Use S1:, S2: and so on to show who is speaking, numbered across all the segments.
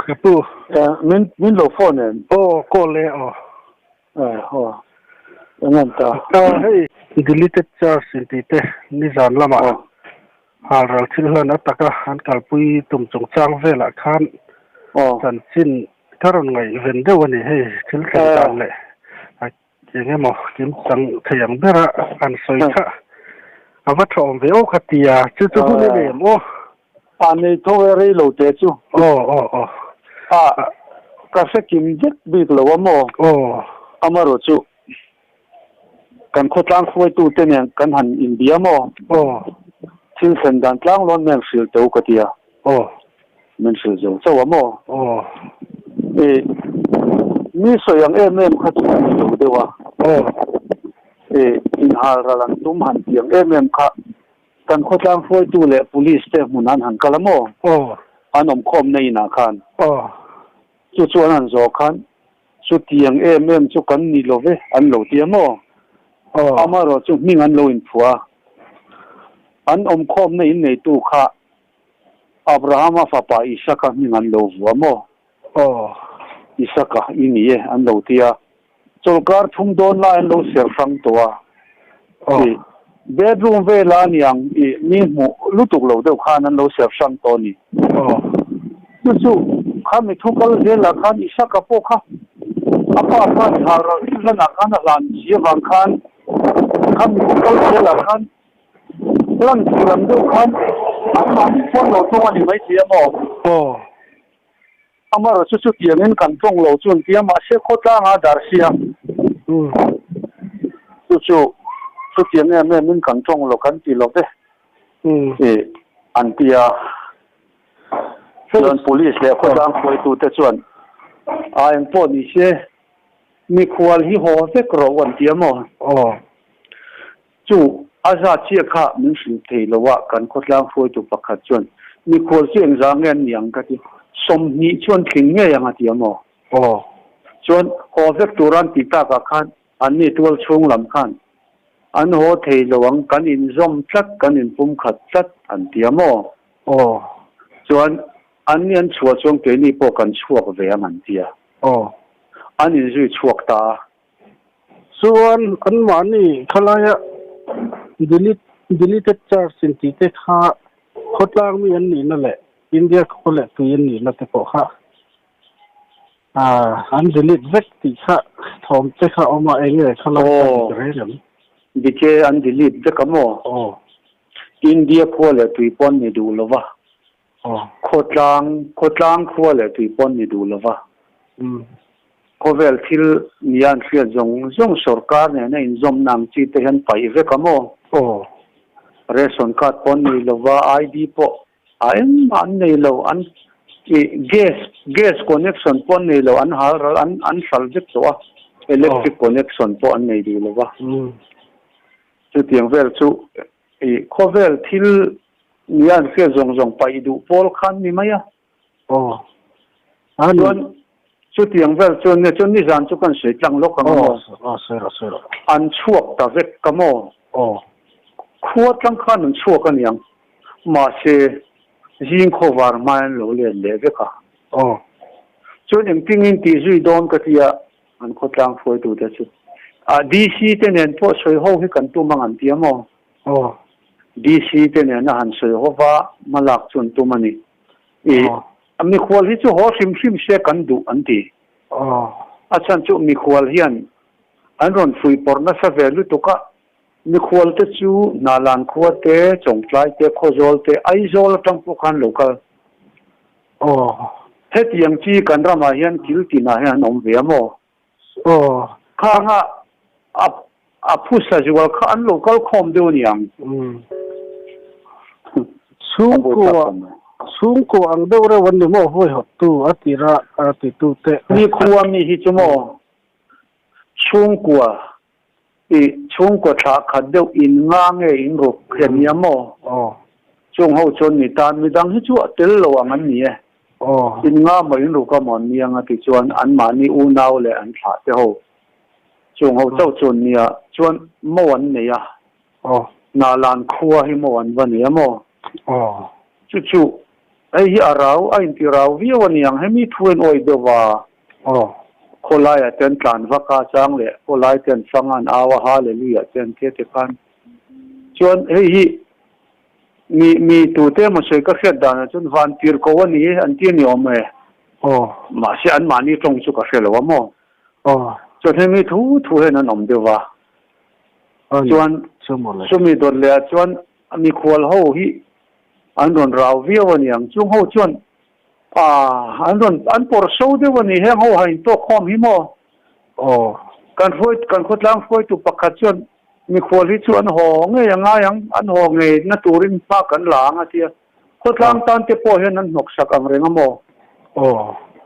S1: cái bu
S2: mình lo phone nè
S1: cô lẽ
S2: ngân ta
S1: hey deleted charge thì thế ni giản lắm à hà rồi chỉ là nó tắc anh cả bui tụm trồng trang về lại khan dần xin thà rằng ngày vấn đề này hey chỉ là giản lệ cái nghe mà kiếm chẳng thấy rằng biết là anh soi cả vắt trộm về ô khát tiệt chứ chứ không nên làm
S2: anh ấy thôi rồi lâu thế chứ các cái kim rất biết lâu mà ama rồi chứ kan khot lang khoi tu te ne kan han India mo thil san dan tlang lon men sil to ka tia men sil zo so mo mi so yang em kha chu ni de wa in hal ra lang tum han tiang em kha kan khot lang khoi tu le police te munan han kalamo anom khom nei na khan chu chu an zo khan chu tiang em chu kan ni lo ve an lo tia mo amaro chu ming an lo in phua an khom nei nei tu kha Abraham fa pa Isaka ming an lo wa mo Isaka ini an lo tia chulkar thum don la an lo ser sang to bedroom ve la niang ni mu lutuk lo de khan an lo ser sang to ni chu kha mi thu kal je la khan Isaka po kha apa har la khan lan ji wang khan kham kal je la khan lan lam du khan an phone lo to ni mai tia mo amaro chu tiangin kan tong lo chun tia ma se khota nga dar sia chu tiang min kan tong lo kan ti lo de an tia chuan police le khota khoi tu te chuan ang po ni se mi khwal hi ho se kro wan tia mo chu aza chia kha min sin thei lowa kan khotlang foi tu pakhat chuan mi khol chiang zangen yang ka ti som ni chuan thing nge yang ati amo chuan ho vek turan ti ta ka khan an ni tual chung lam khan an ho thei lowang kan in zom tlat kan in pum khat tlat an ti amo chuan an nian chua chung ke ni po kan chuak ve man tia an in zui chuak ta
S1: chuan an mani khalaya deleted charge sin ti te kha khotlang mi an ni na le India khole tu an ni na te ko kha an delete vek ti kha thom te kha oma enge khala re lam
S2: dike an delete de kamo India khole tu pon ni du lova khotlang khole tu pon ni du lova kovel thil nian khia zong sarkar ne na in zom nam chi te han pai ve kamo ration card pon ni lova ID po an nei lo an gas connection pon nei lo an har an subject to electric connection po an nei du lova chu tiang vel chu kovel thil nian khia zong pai du pol khan ni maya chu tiang vel chu ni zan chu kan sei tlang lo kamo
S1: sero
S2: an chuak ta vek kamo khuat tlang khan an chuak an yang ma se jing khovar man lo le veka chu ning tingin ti zui don ka tia an khotlang foi tu te chu DC te nen po soi ho hi kan tu mang an tia mo DC te nen na han soi ho wa malak chun tu mani mi khwal hi chu ho sim se kan du an ti achan chu mi khwal hian an ron fui por na sa velu to ka mi khwal te chu nalan khwa te chongtlai te khozol te aizol tang pu khan local het yang chi kan rama hian kilti na hian om ve mo kha nga a phusa jual kha an local khom de niang sungko ang dawra wani mo hoi hot tu atira ati tu te mi khuwa mi hi chumo chungko tha khadeu in nga nge in ro khenya mo chung ho chon ni tan mi dang hi chu tel lo ang an ni in nga mo in ro ka mon ni ang ati chuan an ma ni u naw le an tha te ho chung ho chau chon ni a chuan mo an ne ya na lan khuwa hi mo an wa ni mo chu ไอ้ที่เราไอ้ที่เราวิวันยังให้มีทวนโอยเดว่าคนไล่เต้นการวักกาจังเลยคนไล่เต้นสังงานอาวหาเลยลี่เต้นเทติกันจนเฮ้ยมีตัวเต้มาช่วยก็เสียดานจนวันที่รกวันนี้อันที่นิยมเลยมาเสียอันมานี่ตรงสุขเสียแล้วว่ามั่งจนให้มีทูให้นั่นอมเดียวว่าจวนสมีโดนเลยจวนมีขวลหูฮีอันโดนเราเวียวันยังจุงหูจวนอันโดนอันปวดโซ่เดียววันนี้ให้หูให้ตัวคอมหิมการช่วยการขุดล้างช่วยตุปกัดจวนมีขวลที่จวนหงเงยยังไงยังอันหงเงยนัตูรินปากันหลังอ่ะที่ขุดล้างตอนที่พอเห็นนั้นหนกสักอันเรื่องมั่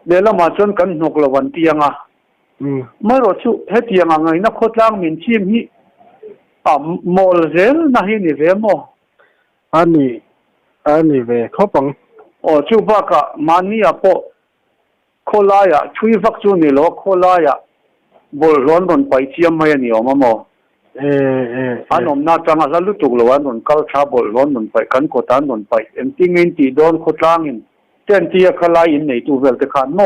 S2: เดี๋ยวเรามาจนกันหนกละวันเตียงไม่รู้ชุเฮ็ดยังไงนักขุดล้างมินชิมฮีโมลเซลนะฮีนี่เวโม
S1: อันนี้เวเขาปัง
S2: จูบากะมันนี่อ่ะพอโคลายะช่วยฟักจูนี่โลโคลายะบอลร้อนโดนไปเชียมไม่นี่ออกมาโมอันนั้นน่าจะมาแล้วรู้ตุกเลยว่าโดนกัลชาบอลร้อนโดนไปกันกดอันโดนไปเอ็มติ้งเงินตีโดนขุดล้างอินเต้นที่ขลายอินในตู้เวลตะคานโม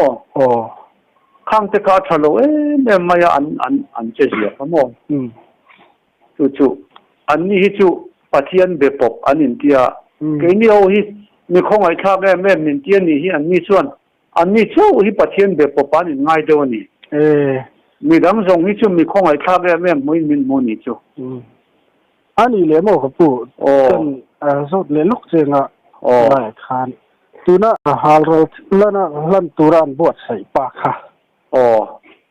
S2: ข้างตะคาทะลุเนี่ยไม่อันเจียโมจู่อันนี้ฮิจูปะเทียนเบปบอันนี้ที่เกี่ยนี่เอาฮิมีของไอ้ท่าแม่มินเทียนนี่ฮิอันนี้ส่วนอันนี้จู่ฮิปะเทียนเบปบอันนี้ง่ายเดียวนี่มีดังทรงฮิจูมีของไอ้ท่าแม่ไม่มินโมนี่จู่
S1: อันนี้เลยโมกับปู่สุดเลยลูกเจงอ่ะได้คานตัวน่ะฮาร์โรแล้วน่ะลั่นตัวรันบวชใส่ปากค่ะ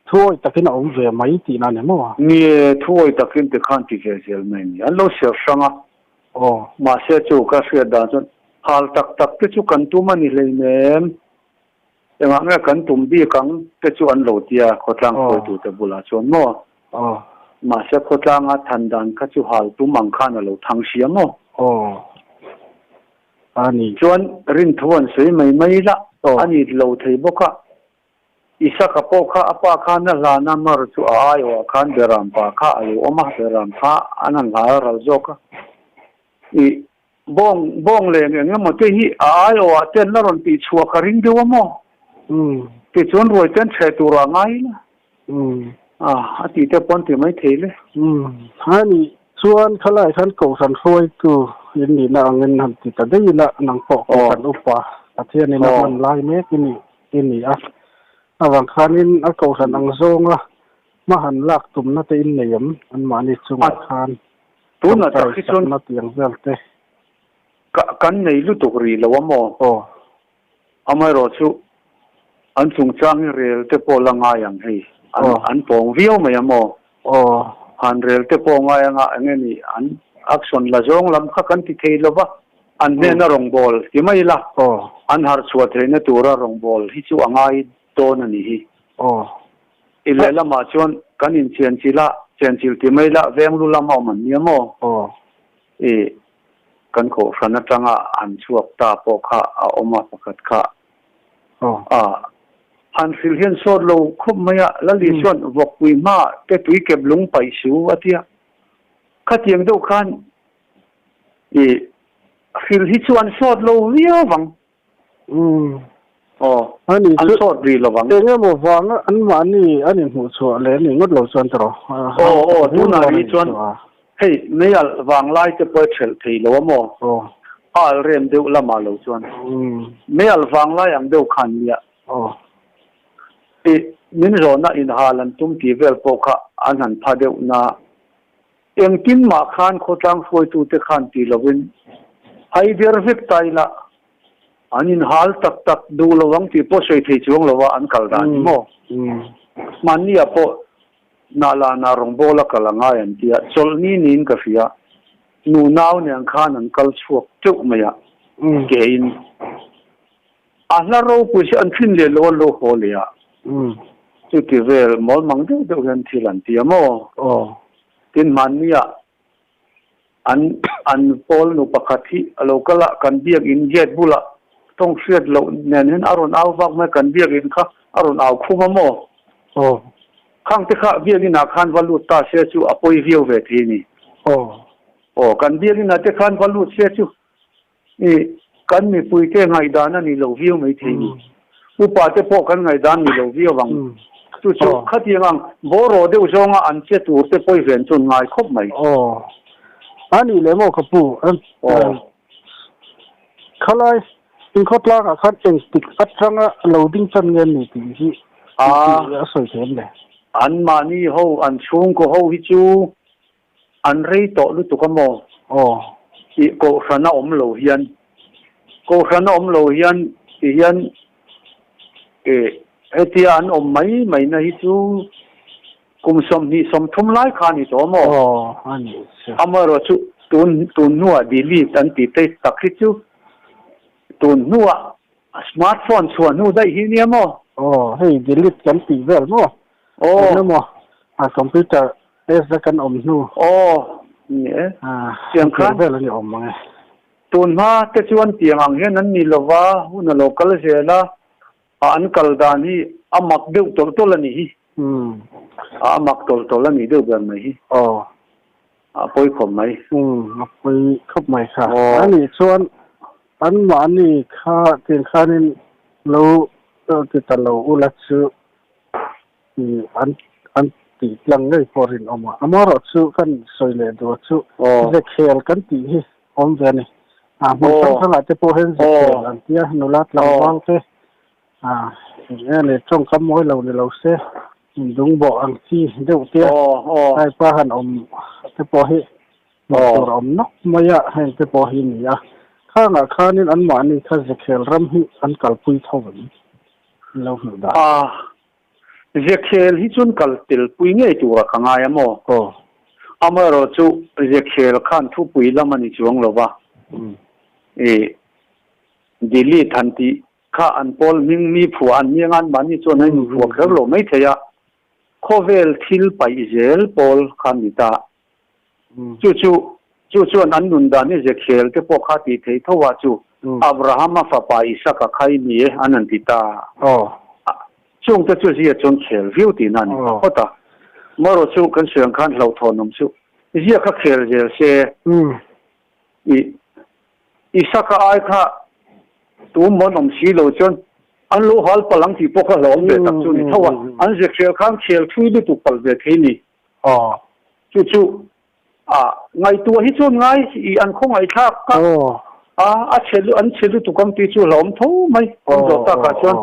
S1: ถ้วยตะกินเอาเวไม่ตีนั่นเนี่ยมั้ง
S2: นี่ถ้วยตะกินตะขันที่เจอไม่เนี่ยอันเราเสียสังอ่ะมาเสียจู่ก็เสียดานจนฮาร์ตักที่จู่กันตัวมันนี่เลยเนี่ยแต่ว่าเมื่อกันตุ่มบีกังที่จู่อันโหลดยาโคตรลังโคตรตัวบุลาชนมั้งมาเสียโคตรลังอ่ะทันดันก็จู่ฮาร์ตุ่มมังคันเราทั้งเสียมั้ง
S1: อันนี้
S2: ชวนรินทวนสวยไม่ละอันนี้เราเทบก็อิสระพวกข้าป้าข้านั่นลานามารู้อายว่าข้าเดรัมป้าข้าอายุอมาเดรัมข้าอันนั้นหาเราโจกอีบ้องเลยเนี่ยมันที่ฮีอายว่าเต้นนั่นตีชัวคาริงเดียวมั้งที่ชวนรวยเต้นเฉยตัวร่างไงนะที่เจ้าปนที่ไม่เทเลย
S1: อันนี้ชวนเขาไล่ท่านโกสันฟอยกูยินดีนะเงินทำติดแต่ได้ยินละหนังปอกกันอุปะประเทศนี้มันลายเมฆนี่อ่ะบางครั้งนี่อากาศอังโซงอ่ะมาหันลักตุ่มนาตีนเหลี่ยมอันมาในสุมาคาร
S2: ตัวน่ะจะคิดว่า
S1: นาตียงเซลเต
S2: กันในฤดูรีแล้วว่าโมอาไม่รู้ชุอันสูงจังเรียลเตปอลังไงอย่างเฮ้อันปองวิวไม่โมอันเรียลเตปองไงอย่างเงี้ยนี่อันอักษรละจงลำข้ากันที่เทลว่าอันเนี่ยน่ารองบอลที่ไม่ละอันหาสวดเรนตัวรองบอลที่ชูอ่างไงตัวนั่นนี่อีเล่ละมาชวนกันอินเชียนชิละเชียนชิลที่ไม่ละเวงลุละมามันเนี่ยโมกันโขฟันจังอันชวกตาโปคะออกมาประกาศค่ะอันสิลเห็นโซโลคุมไม่อะแล้วลิชวนวกวิมาแต่ตุยเก็บลงไปสูว่าที่ข้าเตียงดูขันสิลฮิชวนโซโลเวียวัง
S1: อันนี้
S2: โซดรีระวัง
S1: เงี้ยบอกว่าอันมันนี่อันนี้หัวชัวเลยนี่งดเหล่าส่วนตรอ
S2: ทุนารีชวนเฮ้ยไม่อยากวางไล่จะเปิดเฉลทีหรือว่าโมเรียนเดียวละมาเหล่าชวนไม่อยากวางไล่อย่างเดียวขันเนี่ยมินโรน่าอินฮาลันตุ้มทีเวลโปคะอันนั้นพาเดียวน่าเอ็งกินมาขันโคตังฟอยตูเตขันตีละวินไอเดียร์ฟิกไตละอันนี้ฮาลตักดูระวังที่พอใช้ที่ช่วงระวังอันกัลดานโมมันนี่อะพอนาลานารองโบละกัลง่ายอันที่อะโซลนี่นินกับฟิอานูนาวเนี่ยข้านันกัลชวกจุกไม่อะเกย์อันละเราผู้ชอันขึ้นเรียนโลโหเลยอะจุดที่เวลมอลมังเดียวกันที่หลังที่อะโมกินมันนี่อะอันโพลนุปกติเราก็ละกันเบียกอินเย็ดบุละต้องเสียดเราเนี่ยเห็นอารมณ์เอาฟังไม่กันเบียกอินค่ะอารมณ์เอาคู่มาโมข้างที่ข้าเบียกินอาคารวัลุตาเสียชูอภัยวิวเวทีนี่กันเบียกินอาคารวัลุเสียชูนี่ กันมีปุยเต้ไงดานั่นนี่เราวิวไม่ทีนี่อุปาเตพอกันไงดานนี่เราวิววังจู่ๆขัดยังบ่รอเดี๋ยวจงอันเจตูเตปอยเวียนจนง่ายครบไหม
S1: อันนี้เลยมั้งครับปู่เขาเลยอินคอตลากขัดเองติดอัดจังอะโหลดดิ้งจันเงินนี่ที่สวยเห็นเลย
S2: อันมานี่เขาอันช่วงก็เขาฮิจูอันเรย์โตลุตุกโมอีโกขันอมโลเฮียนโกขันอมโลเฮียนเฮียนเอที่อันอมไม่นะฮิจูกุมสมนี่สมทุมไล่ขานี่ตัวโม
S1: อันนี้
S2: อามารจุตุนนัวดีลีตันติเตตักฮิจูตุนนัวสมาร์ทโฟนส่วนนัวได้ฮิเนียโม
S1: ให้ดีลีกันตีเวลโมนั่นโมคอมพิวเตอร์เอสกันอมนัว
S2: เนี่ยเสียงครั้ง
S1: เวลานี่อมมั้ง
S2: ตุนมาแต่ชวนเตียงอังเฮนั้นนี่ละว่าหุ่นโลกัลเซล่าอันกัลดานี่อามักเดือดตัวละนี่อามักตัวละนี่เดือดแบบไหนปอยขมไหม
S1: ปอยขมไหมค่ะอันนี้ชวนอันหวานนี่ข้าเตียงข้านี่เราติดตลอดอุลัดชื่ออันตีหลังเลยพอรินออกมาอามารอชื่อกันสวยเลยดูชื่อจะเขียนกันตีอมเวนี่บุษทั้งหลายจะพอเห็นจะเขียนอันที่นุรัตลำวางเสียเนี่ยในช่องคำมวยเราเสียดุงบอกอังที่เดี๋ยวเตี้ยไอ้ป้าหันอมจะพอเห็นตัวอมนักมายะให้จะพอเห็นนี่ข้างข้านี่อันหวานนี่ข้าจะเขียนรำให้อันกัลปุยเท่านั้นเราหนูได้
S2: เรียกเคลที่จุนกัลติลปุยเนี่ยตัวข้างไงมั้งอามารอจูเรียกเคลขันทุปุยละมันอีจวงหรอวะดีลีทันทีข้าอันพอลมีผัวอันมีงานบ้านนี่จวนให้มีผัวเขาหลงไม่เทียโคเวลทิลไปอิสราเอลพอลข้ามิตาจู่อันนุนดานี่เรียกเคลที่พวกข้าตีเททว่าจู่อับราฮัมมาฝากไปอิสระใครมีอันนั้นติตาช่วงจะจู่ที่จงเคลวิวตีนั่นเพราะตามารอจู่กันเสียงขันเราทอนนมจู่เรียกข้าเคลเจอเสียอิสระไอ้ข้าตัวมันอมสีโลจนอันลูฮัลพลังที่พวกเขาหลงเบ็ดตักจุนี่เท่าว่าอันจะเชียร์ข้างเชียร์ช่วยด้วยตุกปลเบ็ดที่นี่จู่ไงตัวที่จุนไงอีอันคงไอ้ข้าก็เชียร์อันเชียร์ตุกคำที่จู่หลงทุ่มไม่คนจดตากจน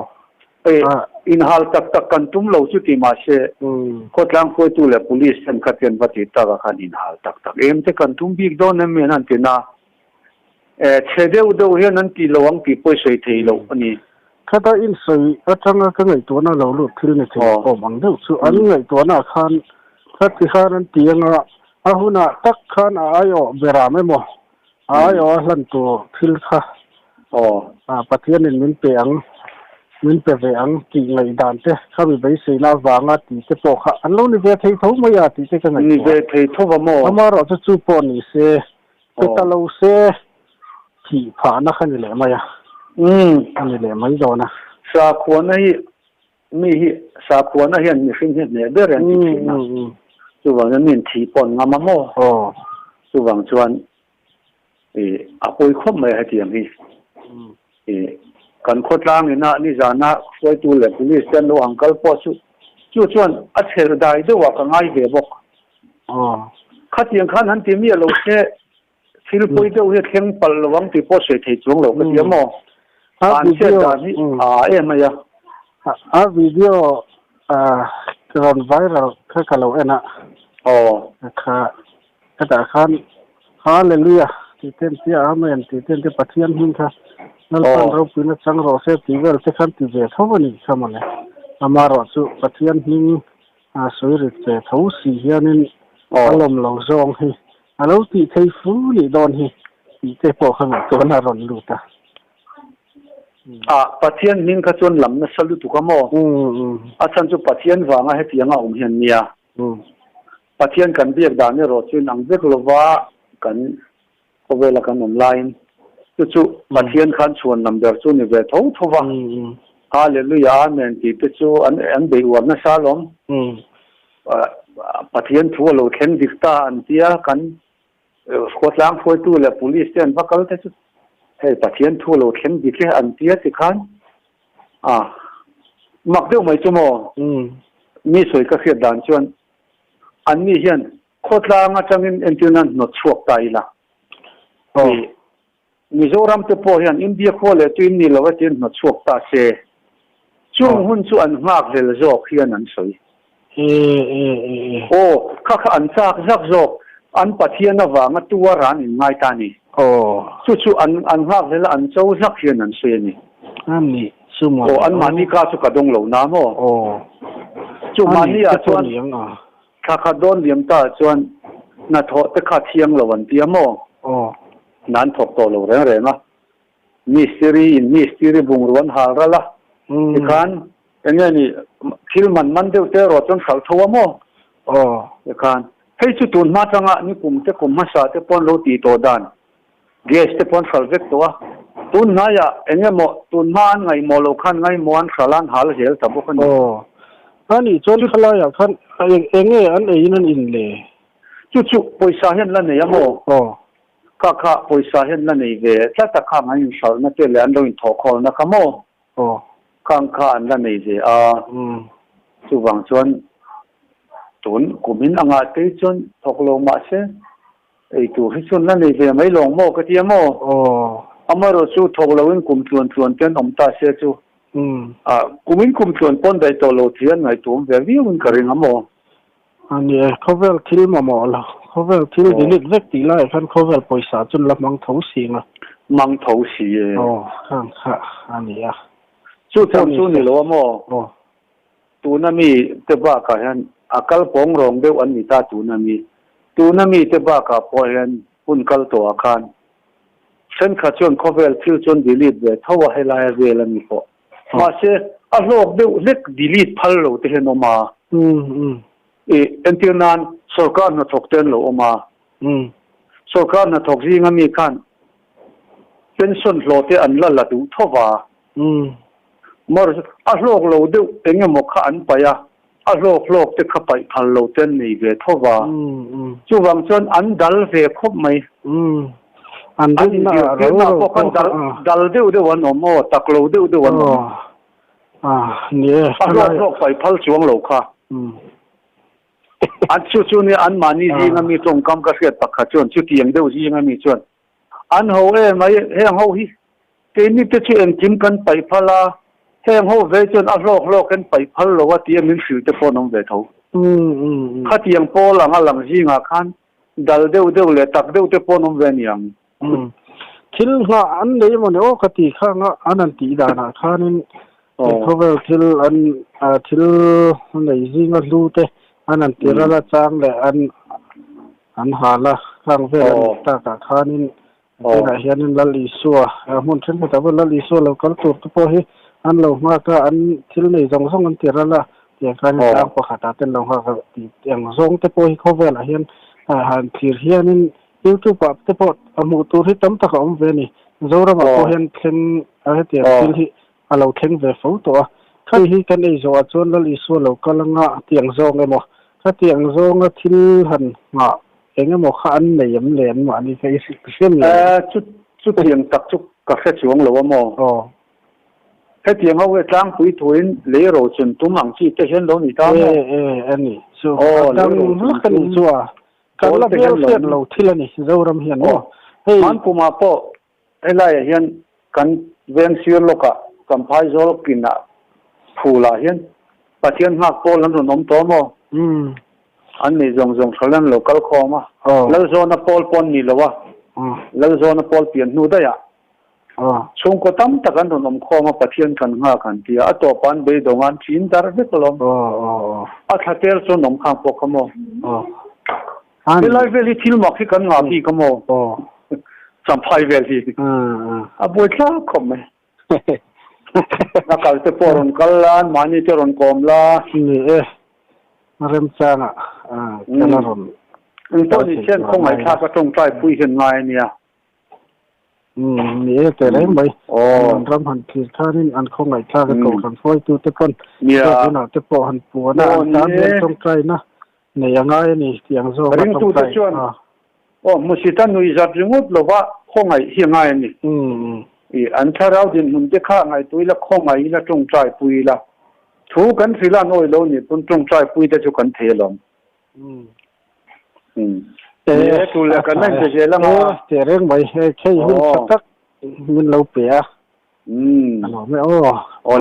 S2: อินฮัลตักกันตุ้มเราจุดที่มาเช่คนหลังคุยตัวเลย police อันขัดกันปฏิตากกันอินฮัลตักเอ็มจะกันตุ้มบิ๊กโดนนั่นนั่นที่น่าเชเดวเฮียนั่นที่เราอังที่ไปสวยที่เราอันนี้
S1: ข้าได้อินสวยจังก็ไงตัวน่ะเราหลุดขึ้นในที่บังเดียวส่วนไงตัวน่ะขันข้าที่ข้านั้นเตียงหุ่นตักขันอายอเบราไม่หมดอายอหลังตัวขึ้นข้าปฏิญาณมินเปียงที่ไงด่านเจ้ข้าไปใส่หน้าวางตีเจ้าปอกอันนู้นนี่เวทีทุ่มไม่ยาตีเจ้าไง
S2: นี่เวทีทุ่มมั่ว
S1: อามาเราจะจูปนี่เสเป็นตะลุเสที่ผ่านนักขันนี่แหละไหมอันนี้แหละไม่โดนนะ
S2: สาขวานนี่มีสาขวานนี่ยังมีสิ่งที่เนี่ยเดือดร้อนจริงๆนะส่วนนั้นมีที่ปนงามมั่วส่วนชวนอาปุยคบไม่ให้เทียมที่กันโคตรล่างนี่นะนี่จานะช่วยตัวเลยpoliceเส้นโลหังกัลปอสุจู่ชวนอัดเสดได้ด้วยว่ากันง่ายเดียบกขัดยังขันหันที่มีเราเช่ฟิลปุยเดียวเข่งปลระวังที่พอเสียที่จวงเราก็เดี๋ยวมองอันเช่นนี้ไม่ย
S1: ะวิดีโอกำลังไวรัลข้าเรานะข้าแต่ขันฮาเลลูยาที่เต็มที่อาเมนที่เต็มที่ปฏิญาณหิ้งค่ะนั่นเป็นเราเป็นสังโรเสติเวลที่ขันที่เวทเขาวันนี้ข้ามันเลยอามารอสุปฏิญาณหิ้งสวยริดเวทเขาสีเฮียนินอารมณ์หลงจงให้เราที่ไทยฟูนี่โดนให้ที่เจ้าพ่อข้างตัวน่ารอนลูตา
S2: ปฏิญาณหิ้งขจรลำนั่นสลุตุกโมฉันจะปฏิญาณวางให้ที่ยังเอาเห็นเนี่ยปฏิญาณกันเบียดดานเนี่ยรอจุนังเบกลว่ากันเขาเวลากันออนไลน์จู่ปฏิญาณขันชวนนำเดือดจุนี่เวททุกวันฮาเลลูยาเมนที่จู่อันเดียวนั่นซาลมปฏิญาณทั่วโลกเห็นดิกตาอันที่กันโคตรล้างพูดตัวเลย police เส้นพักกันแต่จู่ ให้ปะเทียนทั่วโลกเข็มดีแค่อันเดียสิคันมักเดียวไม่ชั่วโมงมีสวยก็เสียดานชวนอันนี้เห็นโคตรลางจังอินเอ็นจูนันนดชวกตายละมิโซรัมเตปอเห็นอินเดียโคเลตุอินนี่เราว่าจีนนดชวกตาเซช่วงหุ่นส่วนมากเลยละโจกเฮียนันสวยโอ้ข้าอันซากซักโจกอันปะเทียนว่ามาตัวร้านอินไงตานี่จู่ๆอันมากเลยละอันเจ้าซักเฮียนันสวยนี่
S1: อันนี้สมมติ
S2: อันมันนี่ข้าสุกดงเหล่าน้ำจู่มันนี่อาจวนข้าโดนเลี้ยงตาจวนน่าทอแต่ข้าเที่ยงละวันเดียวนั้นถกตัวเราเรื่องนะมิสซิรีบุงรวนหาระละที่คันอย่างเงี้ยนี่คิลมันเดียวเตอรถจนเขาทัวโม่ที่คันให้ชุดตุนมาจังอ่ะนี่กลุ่มมาสาเตปอนโลตีตัวดันเกสเตปอนเขาเวกตัวตุนนายะอย่างเงี้ยโมตุนมาไงโมโลคันไงโมอันขลันหาลเหี่ยวแต่บุคคล
S1: อันนี้จนขลายคันเองอันเองนั่นอินเลย
S2: จู่ๆปอยสาเห็นแล้วเนี่ยโมข้าปอยสาเห็นแล้วนี่เวถ้าตะข้างให้สาวนั่นเจริญโดยทอคอนะขโมข้างอันนั้นนี่เวจู่บางส่วนตุนกุมินอ่างตีจนทอกลงมาเสียไอ้ตัวที่ส่วนนั่นนี่เวไม่ลงโมก็เทียโมอามาเราสู้ทอกลงกุมชวนเจ้าหนุ่มตาเสียจู่กุมินกุมชวนปนได้ตัวโลเทียนไงตัวเววิวมันกระริงโม
S1: อันนี้เขาเวลคิลมาหมดแล้วเขาเวลคิลดีเล็กเล็กตีไล่คันเขาเวลปล่อยสาจนละมังเท้าสีนะ
S2: มังเท้าสี
S1: ข้างค่ะอันนี้
S2: สู้ทำสู้นี่หรอโมตัวนั้นมีเตบ้ากันอาการปองรองเดียวอันนี้ตาตัวนั้นมีเตบ้ากับพอเห็นอุ่นกัลตัวอาการเช่นข้าชวนเขาเวลคิลจนดีลิทเวทว่าให้ลายเวลมีพอมาเสียอารมณ์เดียวเล็กดีลิทพัลโลเทเห็นออกมาเอ็นที่นั้นสุรการนัทกเต้นโลออกมาสุรการนัทกที่งั้นมีขั้นเป็นส่วนโลเตอันละดูทว่ามรสอารมณ์โลเดียวเองมกขันไปอารมณ์โลกจะขับไปพันโลเต้นนี่เวทว่าจู่บางส่วนอันดัลเวคบไหม
S1: อันนี้
S2: เราพวกคนดัลเดียววันโมตักโลเดียววัน
S1: เนี่ย
S2: อารมณ์โลกไปพัลช่วงโลกค่ะอันจู่ๆนี่อันมานี่ยิ่งมีตรงกำกับเสียตักขจรจู่ที่ยังเดียวยิ่งมีจวนอันเขาไม่เฮงเขาฮิเกนี่จะชื่อเอ็นจิมกันไปพลาเฮงเขาเวจนอโลกกันไปพลาว่าที่ยังมีสื่อจะพอนองเวทเขาข้าที่ยังพอหลังยิ่งอาคันดัลเดียวเลยตักเดียวจะพอนองเวนี่ยัง
S1: คิลงาอันนี้มันโอ้กติข้างอันนั้นตีดานะข้านี่เขาเวลคิลอันคิลอันไหนยิ่งรู้เตอันนั้นตีระละจังเลยอันหาละข้างเวลตากาข้านี่ที่ไหนเห็นนั่นละลิสัวมันเช่นแต่ว่าละลิสัวเราก็ตัวตัวพอให้อันเรามากก็อันคิลนี่จงส่งอันตีระละอย่างการต่างพอขาดแต่เราก็ตีอย่างส่งแต่พอให้เขาเวลเห็นหันทีเห็นYouTube ปั๊บแต่พอมูตัวที่ตั้มตะเขาเวนี่โจรมาพอเห็นเข่งอะไรที่ที่เราเข่งเวฟตัวใครที่กันไอ้โจรจนละลิสัวเราก็ลังเตียงโจงไงมั้งถ้าเตียงโจงก็ทิลหันเองก็บอกขันเลยยังเลี้ยนมานี่ใครเชื่อม
S2: ชุดเตียงตักชุดกาแฟช่วงหรือว่าโมแค่เตียงเขาไว้จ้างปุ๋ยถุยเลี้ยโรจนตุ้มหลังที่จะเห็นเราหนีตาม
S1: อันนี้ชัวดังลักกันชัวการละเบี้ยเสียเราที่ละนี่เรารำเห็นว่า
S2: มันกูมาพอไอ้ไรเห็นกันเวียนเสียโลกะกันพายโจลกินอ่ะผู้ละเห็นปัจจัยมากพอแล้วน้องตัวโมอันนี้จงเขาเล่นโลกาลคอมาแล้วโซนพอลปนนี่หรอวะแล้วโซนพอลเปลี่ยนนู่นได้ช่วงก็ตั้มตะกันน้องคอมาปัจจัยกันห้ากันที่ตัวปันไปดงานจีนดาร์เบตลอมถ้าเทลโซนน้องข้างพวกขโมเวลาเวลีทิลมักที่กันงาพี่ขโมสัมภายเวลีบุตรละคมไหมนักการเตปอรอนกัลลานมานี่เจรอนกอมลา
S1: นี่เริ่มจางแค่ละรอน
S2: ตอนนี้เช่นคงไหนข้าก็ต้องใจปุยเห็นไงเนี่ย
S1: นี่แต่ไหนไหมรำหันขีดข้านี่อันคงไหนข้าก็ต้องขันฟอยตัวเตปอนเนี่ยนะเตปอหันปัวนะอันนั้นต้องใจนะเนี่ยยังไงนี่อย่างโซ่
S2: เรื่องตัวชวนมุสิตันนุยจับจมูกหรือว่า ข้องไงเฮียงไงนี่อันถ้าเราดินหุ่นจะฆ่าไงตัวละข้องไงละจงใจปุยละถูกกันสิละน้อยโลนี่ต้นจงใจปุยจะจุกันเทลมแต่ตัวละกันนั่นจะเจริญมา
S1: เจริญไปแค่หุ่นสักมันเราเปียอ๋อไม่โอ้